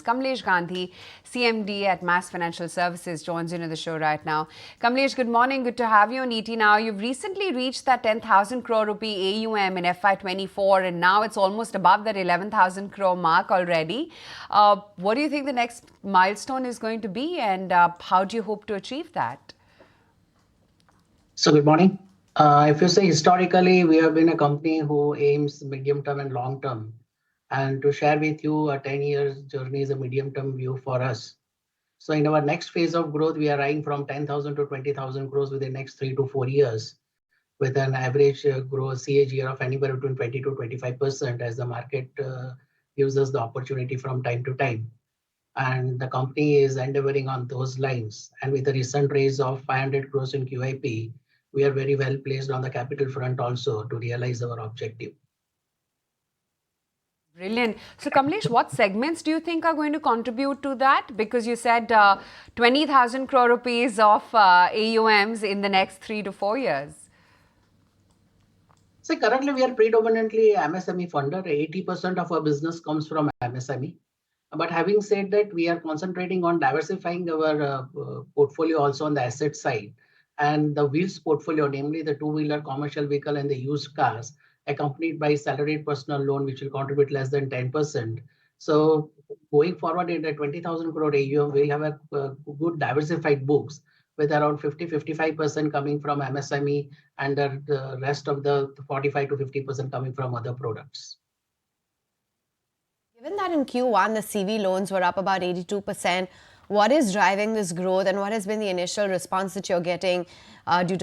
Kamlesh Gandhi, CMD at Mass Financial Services, joins into the show right now. Kamlesh, good morning. Good to have you on ET Now. You've recently reached that 10,000 crore rupee AUM in FY24, and now it's almost above that 11,000 crore mark already. What do you think the next milestone is going to be, and how do you hope to achieve that? So good morning. If you say historically, we have been a company who aims medium term and long term. And to share with you, a 10 years journey is a medium term view for us. So in our next phase of growth, we are eyeing from 10,000 to 20,000 crores within the next 3 to 4 years, with an average growth CAGR of anywhere between 20 to 25% as the market gives us the opportunity from time to time. And the company is endeavoring on those lines. And with the recent raise of 500 crores in QIP, we are very well placed on the capital front also to realize our objective. Brilliant. So, Kamlesh, what segments do you think are going to contribute to that? Because you said 20,000 crore rupees of AUMs in the next 3 to 4 years. So currently we are predominantly MSME funder. 80% of our business comes from MSME. But having said that, we are concentrating on diversifying our portfolio also on the asset side. And the wheels portfolio, namely the two-wheeler commercial vehicle and the used cars, accompanied by salaried personal loan, which will contribute less than 10%. So going forward in the 20,000 crore AUM, we'll have a good diversified books with around 50-55% coming from MSME and the rest of the 45 to 50% coming from other products. Given that in Q1, the CV loans were up about 82%, what is driving this growth and what has been the initial response that you're getting due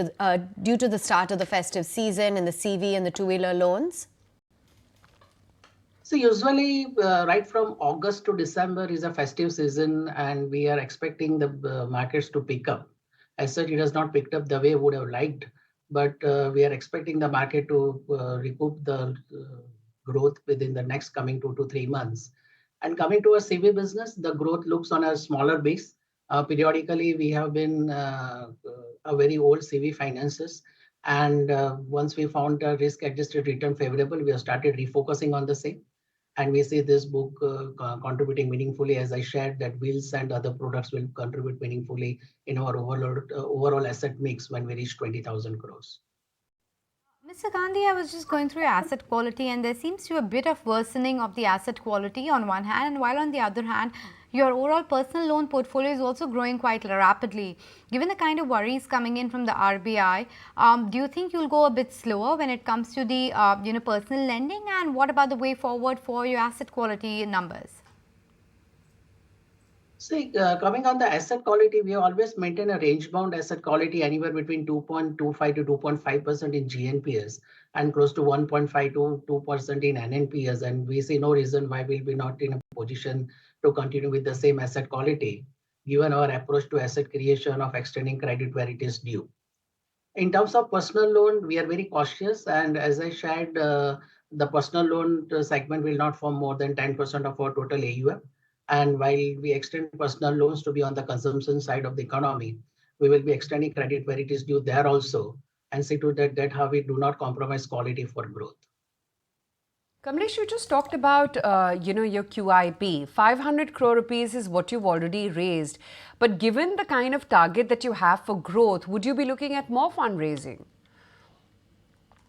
to the start of the festive season in the CV and the two-wheeler loans? So usually right from August to December is a festive season and we are expecting the markets to pick up. As such, it has not picked up the way we would have liked, but we are expecting the market to recoup the growth within the next coming 2 to 3 months. And coming to our CV business, the growth looks on a smaller base. Periodically, we have been a very old CV finances. And once we found a risk-adjusted return favorable, we have started refocusing on the same. And we see this book contributing meaningfully, as I shared, that wheels and other products will contribute meaningfully in our overall asset mix when we reach 20,000 crores. Mr. Gandhi, I was just going through your asset quality and there seems to be a bit of worsening of the asset quality on one hand, and while on the other hand, your overall personal loan portfolio is also growing quite rapidly. Given the kind of worries coming in from the RBI, do you think you'll go a bit slower when it comes to the personal lending, and what about the way forward for your asset quality numbers? See, coming on the asset quality, we always maintain a range-bound asset quality anywhere between 2.25 to 2.5% in GNPS and close to 1.5 to 2% in NNPS. And we see no reason why we'll be not in a position to continue with the same asset quality, given our approach to asset creation of extending credit where it is due. In terms of personal loan, we are very cautious. And as I shared, the personal loan segment will not form more than 10% of our total AUM. And while we extend personal loans to be on the consumption side of the economy, we will be extending credit where it is due there also, and see to that how we do not compromise quality for growth. Kamlesh, you just talked about, your QIP. 500 crore rupees is what you've already raised. But given the kind of target that you have for growth, would you be looking at more fundraising?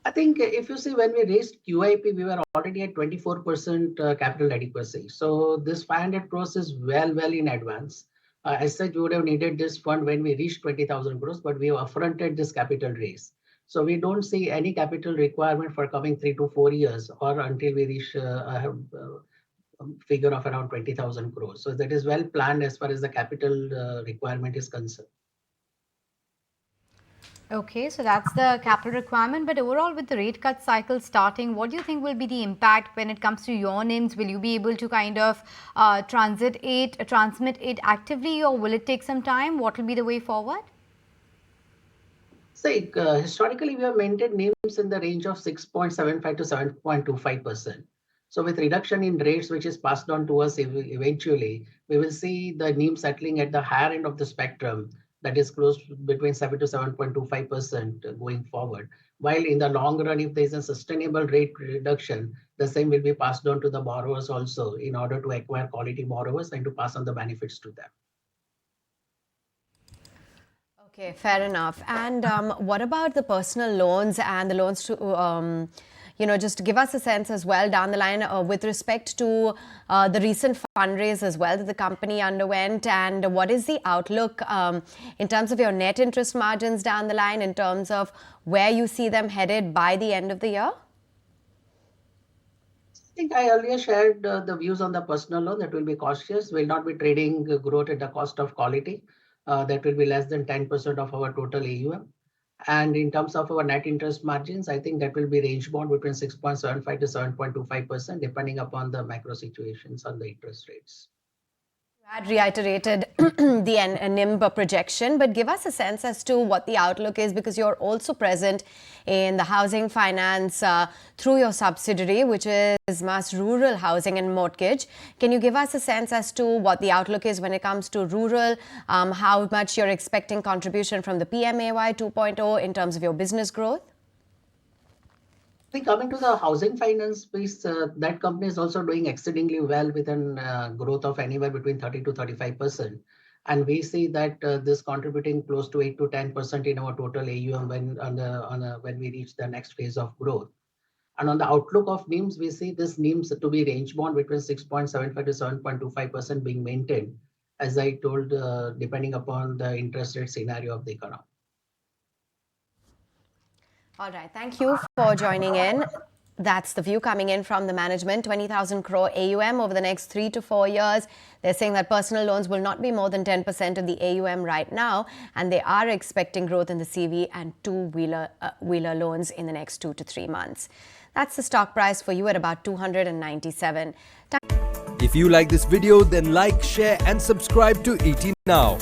I think if you see when we raised QIP, we were already at 24% capital adequacy. So this 500 crores is well in advance. As such, we would have needed this fund when we reached 20,000 crores, but we have affronted this capital raise. So we don't see any capital requirement for coming 3 to 4 years or until we reach a figure of around 20,000 crores. So that is well planned as far as the capital requirement is concerned. Okay, so that's the capital requirement, but overall with the rate cut cycle starting, what do you think will be the impact when it comes to your NIMs? Will you be able to kind of transmit it actively, or will it take some time? What will be the way forward? See, historically we have maintained NIMs in the range of 6.75 to 7.25%. So with reduction in rates, which is passed on to us eventually, we will see the NIM settling at the higher end of the spectrum that is close to between 7 to 7.25% going forward. While in the long run, if there is a sustainable rate reduction, the same will be passed on to the borrowers also in order to acquire quality borrowers and to pass on the benefits to them. Okay, fair enough. And what about the personal loans and the loans to, just give us a sense as well down the line with respect to the recent fundraise as well that the company underwent, and what is the outlook in terms of your net interest margins down the line, in terms of where you see them headed by the end of the year? I think I earlier shared the views on the personal loan that will be cautious, will not be trading growth at the cost of quality. That will be less than 10% of our total AUM. And in terms of our net interest margins, I think that will be range bound between 6.75 to 7.25%, depending upon the macro situations on the interest rates. You had reiterated the NIM projection, but give us a sense as to what the outlook is, because you're also present in the housing finance through your subsidiary, which is Mass Rural Housing and Mortgage. Can you give us a sense as to what the outlook is when it comes to rural, how much you're expecting contribution from the PMAY 2.0 in terms of your business growth? I think coming to the housing finance space, that company is also doing exceedingly well with a growth of anywhere between 30 to 35%. And we see that this contributing close to 8 to 10% in our total AUM when we reach the next phase of growth. And on the outlook of NIMs, we see this NIMs to be range bound between 6.75 to 7.25% being maintained, as I told, depending upon the interest rate scenario of the economy. All right. Thank you for joining in. That's the view coming in from the management. 20,000 crore AUM over the next 3 to 4 years. They're saying that personal loans will not be more than 10% of the AUM right now, and they are expecting growth in the CV and two-wheeler loans in the next 2 to 3 months. That's the stock price for you at about 297. If you like this video, then like, share and subscribe to ET Now.